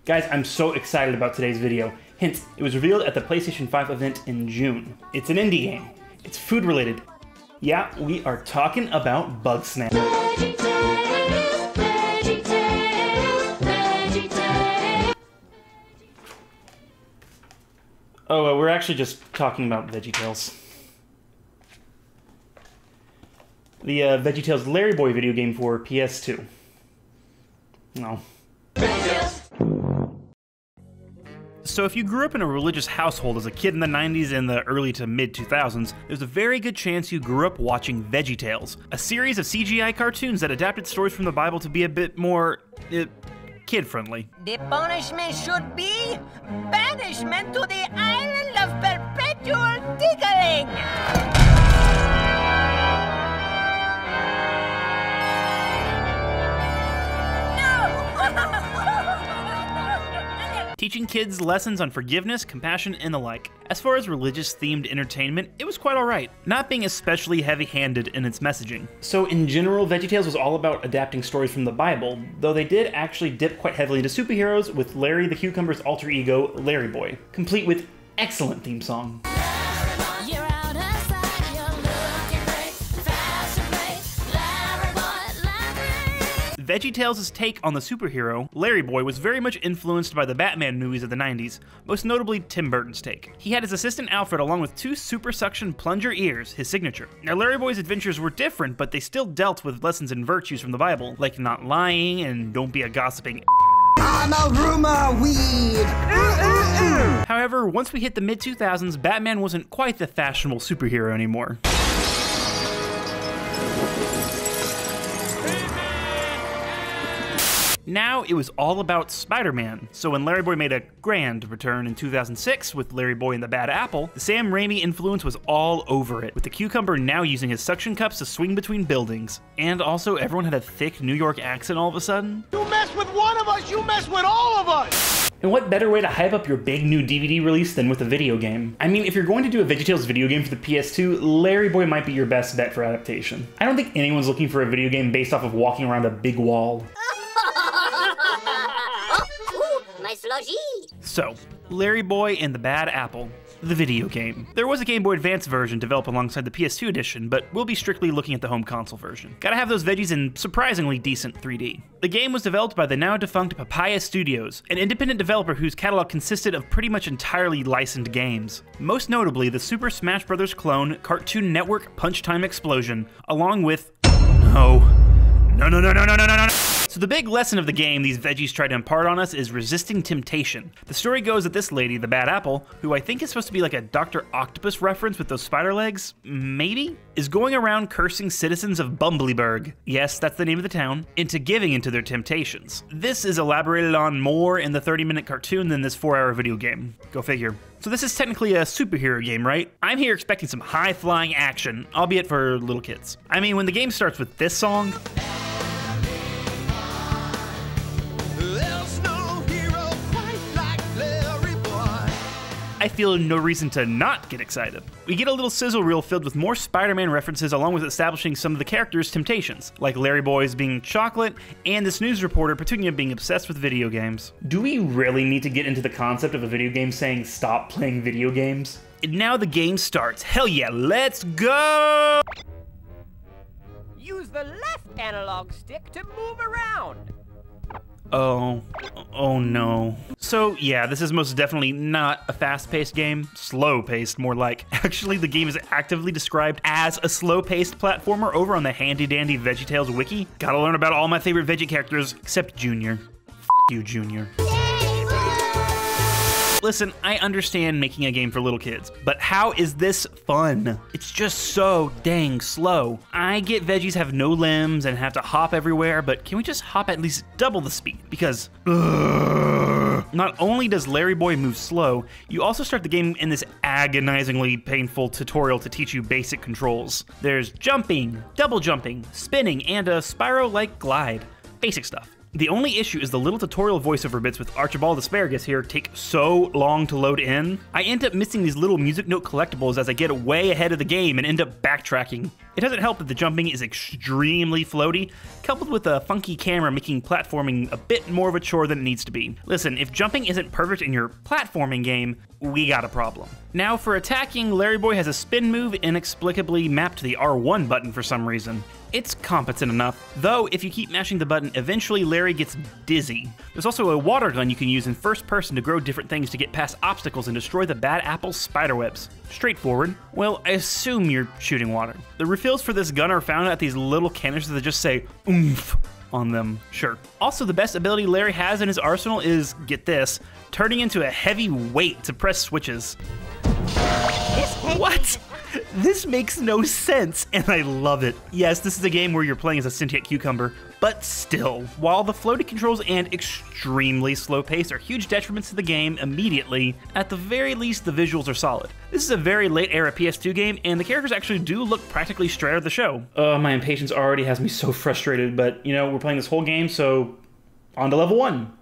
Guys, I'm so excited about today's video. Hint, it was revealed at the PlayStation 5 event in June. It's an indie game. It's food related. Yeah, we are talking about Bugsnap. VeggieTales, VeggieTales, VeggieTales. Oh, we're actually just talking about VeggieTales. The VeggieTales LarryBoy video game for PS2. No. So if you grew up in a religious household as a kid in the 90s and the early to mid 2000s, there's a very good chance you grew up watching VeggieTales, a series of CGI cartoons that adapted stories from the Bible to be a bit more kid-friendly. The punishment should be banishment to the island of perpetual tickling. Teaching kids lessons on forgiveness, compassion, and the like. As far as religious-themed entertainment, it was quite alright, not being especially heavy-handed in its messaging. So in general, VeggieTales was all about adapting stories from the Bible, though they did actually dip quite heavily into superheroes with Larry the Cucumber's alter ego, LarryBoy, complete with excellent theme song. VeggieTales' take on the superhero, LarryBoy, was very much influenced by the Batman movies of the 90s, most notably Tim Burton's take. He had his assistant Alfred along with two super suction plunger ears, his signature. Now LarryBoy's adventures were different, but they still dealt with lessons and virtues from the Bible, like not lying and don't be a gossiping I'm a rumor weed. However, once we hit the mid-2000s, Batman wasn't quite the fashionable superhero anymore. Now it was all about Spider-Man. So when LarryBoy made a grand return in 2006 with LarryBoy and the Bad Apple, the Sam Raimi influence was all over it, with the cucumber now using his suction cups to swing between buildings. And also everyone had a thick New York accent all of a sudden. You mess with one of us, you mess with all of us! And what better way to hype up your big new DVD release than with a video game? I mean, if you're going to do a VeggieTales video game for the PS2, LarryBoy might be your best bet for adaptation. I don't think anyone's looking for a video game based off of walking around a big wall. So, LarryBoy and the Bad Apple, the video game. There was a Game Boy Advance version developed alongside the PS2 edition, but we'll be strictly looking at the home console version. Gotta have those veggies in surprisingly decent 3D. The game was developed by the now defunct Papaya Studios, an independent developer whose catalog consisted of pretty much entirely licensed games. Most notably, the Super Smash Bros. Clone Cartoon Network Punch Time Explosion, along with... No. So the big lesson of the game these veggies try to impart on us is resisting temptation. The story goes that this lady, the Bad Apple, who I think is supposed to be like a Dr. Octopus reference with those spider legs, maybe, is going around cursing citizens of Bumbleberg, yes, that's the name of the town, into giving into their temptations. This is elaborated on more in the 30-minute cartoon than this 4-hour video game. Go figure. So this is technically a superhero game, right? I'm here expecting some high-flying action, albeit for little kids. I mean, when the game starts with this song, I feel no reason to not get excited. We get a little sizzle reel filled with more Spider-Man references along with establishing some of the characters' temptations, like LarryBoy's being chocolate and this news reporter Petunia being obsessed with video games. Do we really need to get into the concept of a video game saying stop playing video games? And now the game starts. Hell yeah, let's go! Use the left analog stick to move around. Oh no. So yeah, this is most definitely not a fast-paced game. Slow-paced, more like. Actually, the game is actively described as a slow-paced platformer over on the handy-dandy VeggieTales wiki. Gotta learn about all my favorite Veggie characters, except Junior. F you, Junior. Listen, I understand making a game for little kids, but how is this fun? It's just so dang slow. I get veggies have no limbs and have to hop everywhere, but can we just hop at least double the speed? Because, not only does LarryBoy move slow, you also start the game in this agonizingly painful tutorial to teach you basic controls. There's jumping, double jumping, spinning, and a Spyro-like glide. Basic stuff. The only issue is the little tutorial voiceover bits with Archibald Asparagus here take so long to load in. I end up missing these little music note collectibles as I get way ahead of the game and end up backtracking. It doesn't help that the jumping is extremely floaty, coupled with a funky camera making platforming a bit more of a chore than it needs to be. Listen, if jumping isn't perfect in your platforming game, we got a problem. Now for attacking, LarryBoy has a spin move inexplicably mapped to the R1 button for some reason. It's competent enough, though if you keep mashing the button, eventually Larry gets dizzy. There's also a water gun you can use in first person to grow different things to get past obstacles and destroy the bad apple's spiderwebs. Straightforward. Well, I assume you're shooting water. The refills for this gun are found at these little canisters that just say oomph on them, sure. Also, the best ability Larry has in his arsenal is, get this, turning into a heavy weight to press switches. What? This makes no sense, and I love it. Yes, this is a game where you're playing as a sentient cucumber, but still, while the floaty controls and extremely slow pace are huge detriments to the game immediately, at the very least the visuals are solid. This is a very late era PS2 game, and the characters actually do look practically straight out of the show. My impatience already has me so frustrated, but you know, we're playing this whole game, so on to level 1.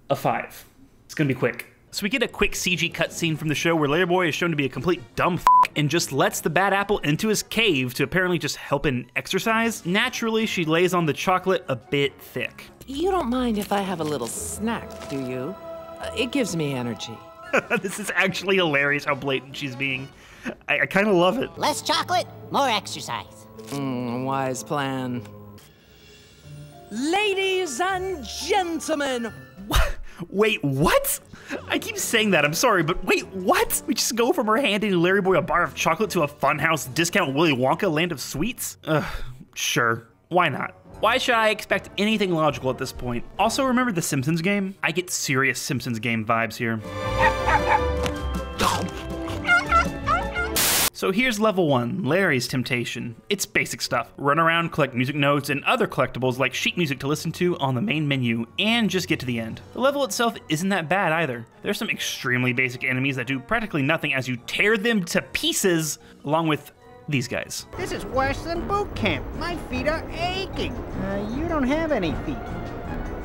A 5. It's gonna be quick. So we get a quick CG cutscene from the show where LarryBoy is shown to be a complete dumb and just lets the bad apple into his cave to apparently just help him exercise. Naturally, she lays on the chocolate a bit thick. You don't mind if I have a little snack, do you? It gives me energy. This is actually hilarious how blatant she's being. I kind of love it. Less chocolate, more exercise. Wise plan. Ladies and gentlemen, Wait, what? I keep saying that, I'm sorry, but wait, what? We just go from her handing LarryBoy a bar of chocolate to a funhouse discount Willy Wonka land of sweets? Sure, why not? Why should I expect anything logical at this point? Also, remember the Simpsons game? I get serious Simpsons game vibes here. So here's level 1, Larry's Temptation. It's basic stuff. Run around, collect music notes, and other collectibles like sheet music to listen to on the main menu, and just get to the end. The level itself isn't that bad either. There's some extremely basic enemies that do practically nothing as you tear them to pieces, along with these guys. This is worse than boot camp. My feet are aching. You don't have any feet.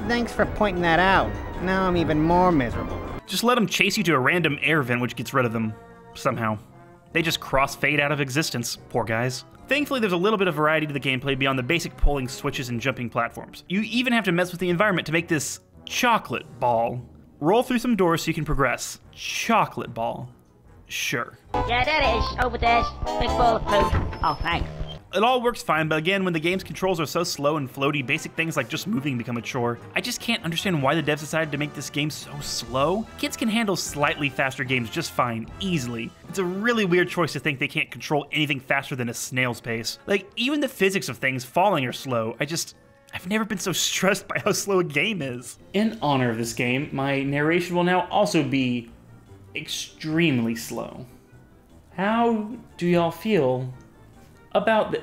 Thanks for pointing that out. Now I'm even more miserable. Just let them chase you to a random air vent which gets rid of them, somehow. They just cross-fade out of existence, poor guys. Thankfully, there's a little bit of variety to the gameplay beyond the basic pulling switches and jumping platforms. You even have to mess with the environment to make this chocolate ball. Roll through some doors so you can progress. Chocolate ball. Sure. Yeah, there it is. Over there. Big ball of poop. Oh, thanks. It all works fine, but again, when the game's controls are so slow and floaty, basic things like just moving become a chore. I just can't understand why the devs decided to make this game so slow. Kids can handle slightly faster games just fine, easily. It's a really weird choice to think they can't control anything faster than a snail's pace. Like, even the physics of things falling are slow. I've never been so stressed by how slow a game is. In honor of this game, my narration will now also be extremely slow. How do y'all feel about the...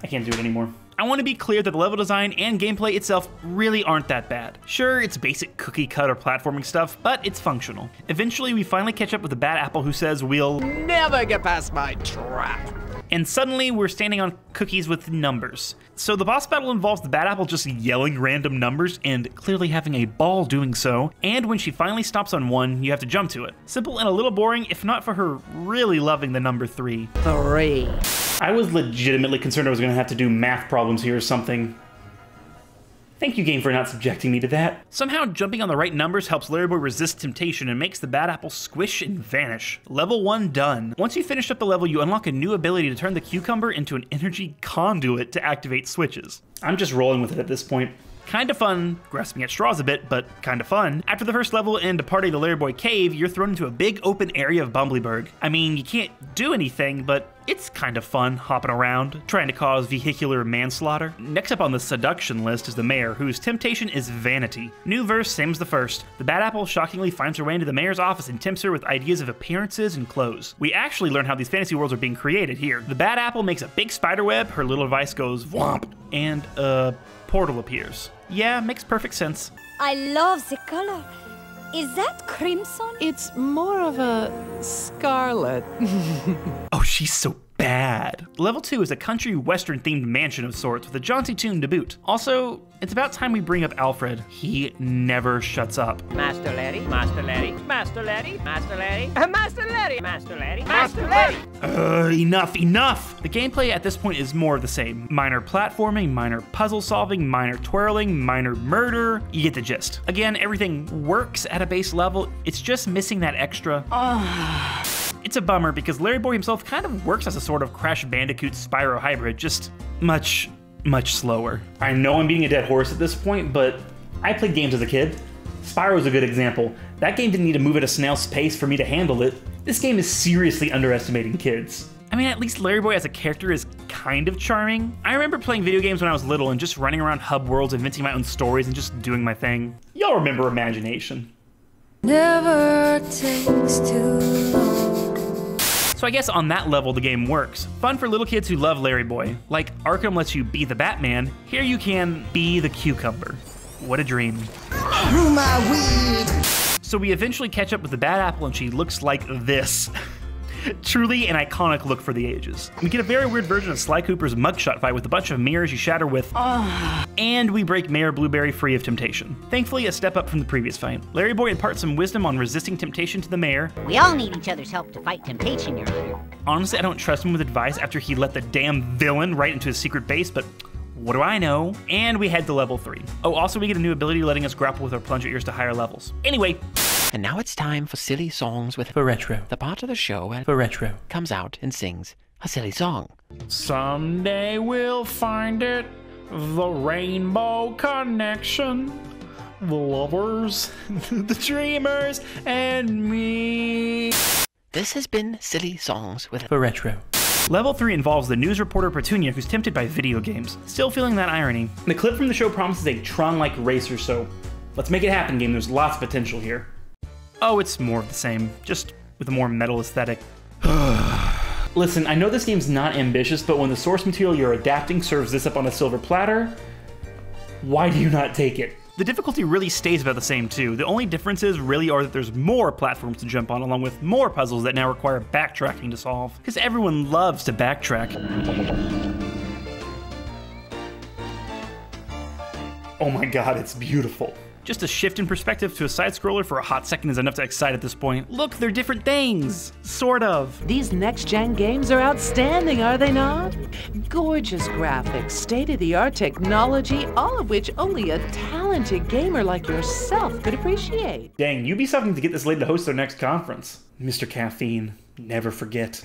I can't do it anymore. I want to be clear that the level design and gameplay itself really aren't that bad. Sure, it's basic cookie cutter platforming stuff, but it's functional. Eventually, we finally catch up with the bad apple who says we'll never get past my trap. And suddenly we're standing on cookies with numbers. So the boss battle involves the bad apple just yelling random numbers and clearly having a ball doing so. And when she finally stops on 1, you have to jump to it. Simple and a little boring, if not for her really loving the number 3. 3. I was legitimately concerned I was gonna have to do math problems here or something. Thank you, game, for not subjecting me to that. Somehow, jumping on the right numbers helps LarryBoy resist temptation and makes the bad apple squish and vanish. Level 1 done. Once you finish up the level, you unlock a new ability to turn the cucumber into an energy conduit to activate switches. I'm just rolling with it at this point. Kind of fun, grasping at straws a bit, but kind of fun. After the first level and departing the LarryBoy cave, you're thrown into a big open area of Bumbleberg. I mean, you can't do anything, but it's kind of fun hopping around, trying to cause vehicular manslaughter. Next up on the seduction list is the mayor, whose temptation is vanity. New verse, same as the first. The bad apple shockingly finds her way into the mayor's office and tempts her with ideas of appearances and clothes. We actually learn how these fantasy worlds are being created here. The bad apple makes a big spider web, her little device goes whomp, and a portal appears. Yeah, makes perfect sense. I love the color. Is that crimson? It's more of a scarlet. Oh, she's so bad. Level 2 is a country western themed mansion of sorts with a jaunty tune to boot. Also, it's about time we bring up Alfred. He never shuts up. Master Larry, Master Larry, Master Larry, Master Larry, Master Larry, Master Larry, Master Larry. Enough! The gameplay at this point is more of the same. Minor platforming, minor puzzle solving, minor twirling, minor murder. You get the gist. Again, everything works at a base level. It's just missing that extra. It's a bummer because LarryBoy himself kind of works as a sort of Crash Bandicoot Spyro hybrid, just much slower. I know I'm beating a dead horse at this point, but I played games as a kid. Spyro's a good example. That game didn't need to move at a snail's pace for me to handle it. This game is seriously underestimating kids. I mean, at least LarryBoy as a character is kind of charming. I remember playing video games when I was little and just running around hub worlds, inventing my own stories and just doing my thing. Y'all remember imagination. Never takes too long. So I guess on that level the game works. Fun for little kids who love LarryBoy. Like Arkham lets you be the Batman, here you can be the cucumber. What a dream. Through my weed. So we eventually catch up with the Bad Apple and she looks like this. Truly an iconic look for the ages. We get a very weird version of Sly Cooper's mugshot fight with a bunch of mirrors you shatter with. And we break Mayor Blueberry free of temptation. Thankfully, a step up from the previous fight. LarryBoy imparts some wisdom on resisting temptation to the mayor. We all need each other's help to fight temptation, Your Honor. Honestly, I don't trust him with advice after he let the damn villain right into his secret base, but what do I know? And we head to level 3. Oh, also we get a new ability letting us grapple with our plunger ears to higher levels. Anyway. And now it's time for Silly Songs with For Retro. the part of the show where For Retro. comes out and sings a silly song. Someday we'll find it, the rainbow connection, the lovers, the dreamers, and me. This has been Silly Songs with For Retro. Level 3 involves the news reporter Petunia who's tempted by video games. Still feeling that irony. The clip from the show promises a Tron-like racer, so let's make it happen, game. There's lots of potential here. Oh, it's more of the same, just with a more metal aesthetic. Listen, I know this game's not ambitious, but when the source material you're adapting serves this up on a silver platter, why do you not take it? The difficulty really stays about the same too. The only differences really are that there's more platforms to jump on along with more puzzles that now require backtracking to solve. Because everyone loves to backtrack. Oh my god, it's beautiful. Just a shift in perspective to a side-scroller for a hot second is enough to excite at this point. Look, they're different things. Sort of. These next-gen games are outstanding, are they not? Gorgeous graphics, state-of-the-art technology, all of which only a talented gamer like yourself could appreciate. Dang, Ubisoft needs to get this lady to host their next conference. Mr. Caffeine, never forget.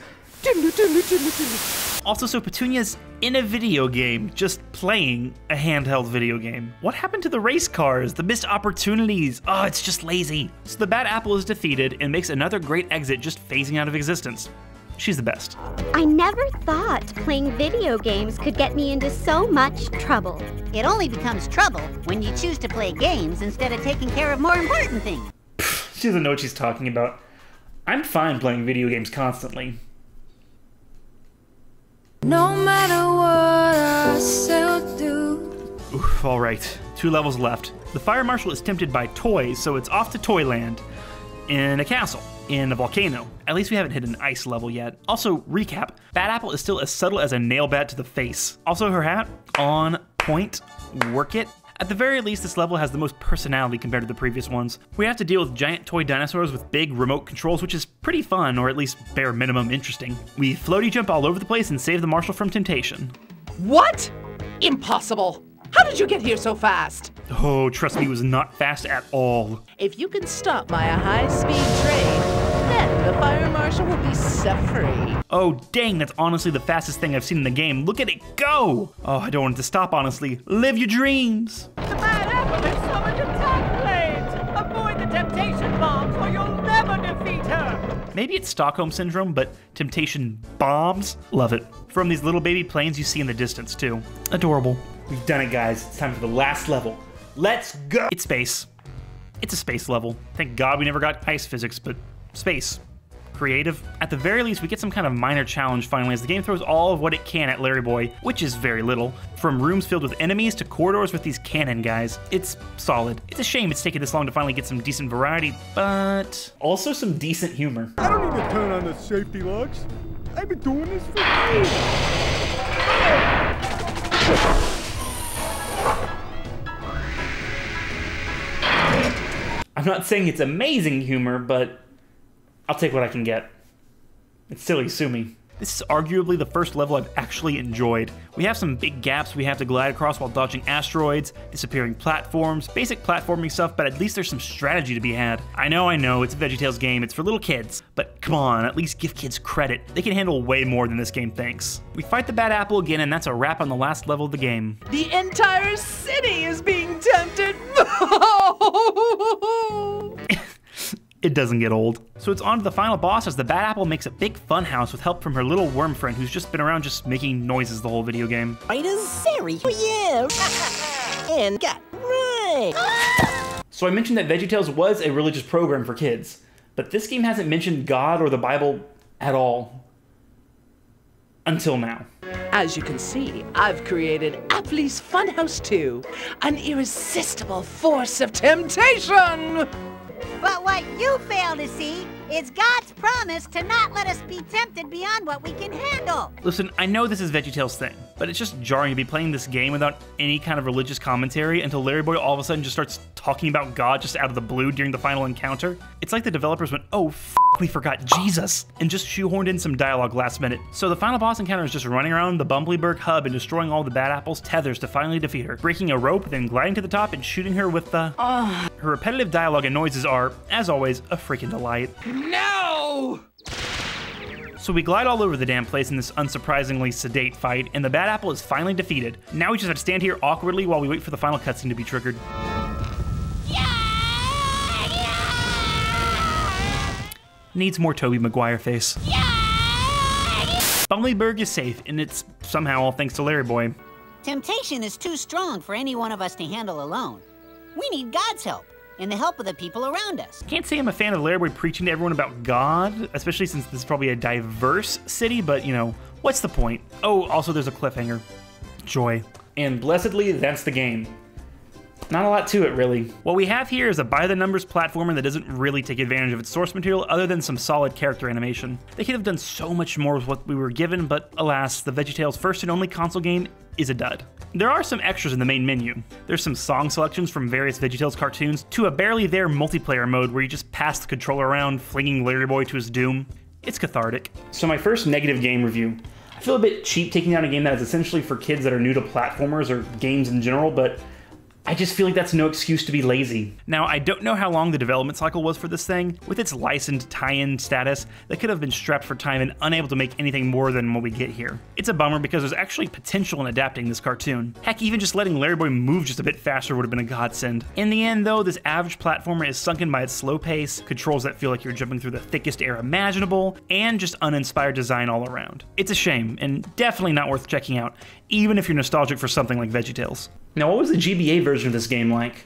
Also, so Petunia's in a video game, just playing a handheld video game. What happened to the race cars, the missed opportunities? Oh, it's just lazy. So the Bad Apple is defeated and makes another great exit just phasing out of existence. She's the best. I never thought playing video games could get me into so much trouble. It only becomes trouble when you choose to play games instead of taking care of more important things. She doesn't know what she's talking about. I'm fine playing video games constantly. No matter what I still do. Oof, all right, 2 levels left. The fire marshal is tempted by toys, so it's off to Toyland. In a castle, in a volcano. At least we haven't hit an ice level yet. Also, recap, Bad Apple is still as subtle as a nail bat to the face. Also, her hat, on point, work it. At the very least, this level has the most personality compared to the previous ones. We have to deal with giant toy dinosaurs with big remote controls, which is pretty fun, or at least bare minimum interesting. We floaty jump all over the place and save the marshal from temptation. What? Impossible! How did you get here so fast? Oh, trust me, it was not fast at all. If you can stop my high-speed train, then the fire marshal will be set free. Oh, dang, that's honestly the fastest thing I've seen in the game. Look at it go! Oh, I don't want it to stop, honestly. Live your dreams! The Bad Apple is summoned attack blades! Avoid the temptation bombs or you'll never defeat her! Maybe it's Stockholm Syndrome, but temptation bombs? Love it. From these little baby planes you see in the distance, too. Adorable. We've done it, guys. It's time for the last level. Let's go! It's space. It's a space level. Thank God we never got ice physics, but space. Creative. At the very least, we get some kind of minor challenge finally as the game throws all of what it can at LarryBoy, which is very little. From rooms filled with enemies to corridors with these cannon guys. It's solid. It's a shame it's taken this long to finally get some decent variety, but also some decent humor. I don't need to turn on the safety locks. I've been doing this for years. I'm not saying it's amazing humor, but I'll take what I can get. It's silly, sue me. This is arguably the first level I've actually enjoyed. We have some big gaps we have to glide across while dodging asteroids, disappearing platforms, basic platforming stuff, but at least there's some strategy to be had. I know, it's a VeggieTales game, it's for little kids, but come on, at least give kids credit. They can handle way more than this game thinks. We fight the bad apple again, and that's a wrap on the last level of the game. The entire city is being tempted. It doesn't get old. So it's on to the final boss as the bad apple makes a big fun house with help from her little worm friend who's just been around just making noises the whole video game. Right as Sari. Yeah. And got right. So I mentioned that VeggieTales was a religious program for kids, but this game hasn't mentioned God or the Bible at all. Until now. As you can see, I've created Apple's Funhouse 2, an irresistible force of temptation! But what you fail to see is God's promise to not let us be tempted beyond what we can handle. Listen, I know this is VeggieTales' thing, but it's just jarring to be playing this game without any kind of religious commentary until LarryBoy all of a sudden just starts talking about God just out of the blue during the final encounter. It's like the developers went, oh, we forgot Jesus, and just shoehorned in some dialogue last minute. So the final boss encounter is just running around the Bumbleberg hub and destroying all the bad apple's tethers to finally defeat her, breaking a rope, then gliding to the top and shooting her with the... Her repetitive dialogue and noises are, as always, a freaking delight. No! So we glide all over the damn place in this unsurprisingly sedate fight, and the bad apple is finally defeated. Now we just have to stand here awkwardly while we wait for the final cutscene to be triggered. Needs more Tobey Maguire face. Bumbleberg is safe, and it's somehow all thanks to LarryBoy. Temptation is too strong for any one of us to handle alone. We need God's help, and the help of the people around us. Can't say I'm a fan of LarryBoy preaching to everyone about God, especially since this is probably a diverse city, but you know, what's the point? Oh, also there's a cliffhanger. Joy. And blessedly, that's the game. Not a lot to it, really. What we have here is a by-the-numbers platformer that doesn't really take advantage of its source material other than some solid character animation. They could have done so much more with what we were given, but alas, the VeggieTales' first and only console game is a dud. There are some extras in the main menu. There's some song selections from various VeggieTales cartoons to a barely there multiplayer mode where you just pass the controller around, flinging LarryBoy to his doom. It's cathartic. So my first negative game review. I feel a bit cheap taking down a game that is essentially for kids that are new to platformers or games in general, but I just feel like that's no excuse to be lazy. Now, I don't know how long the development cycle was for this thing. With its licensed tie-in status, they could have been strapped for time and unable to make anything more than what we get here. It's a bummer because there's actually potential in adapting this cartoon. Heck, even just letting LarryBoy move just a bit faster would have been a godsend. In the end, though, this average platformer is sunken by its slow pace, controls that feel like you're jumping through the thickest air imaginable, and just uninspired design all around. It's a shame, and definitely not worth checking out, even if you're nostalgic for something like VeggieTales. Now, what was the GBA version of this game like?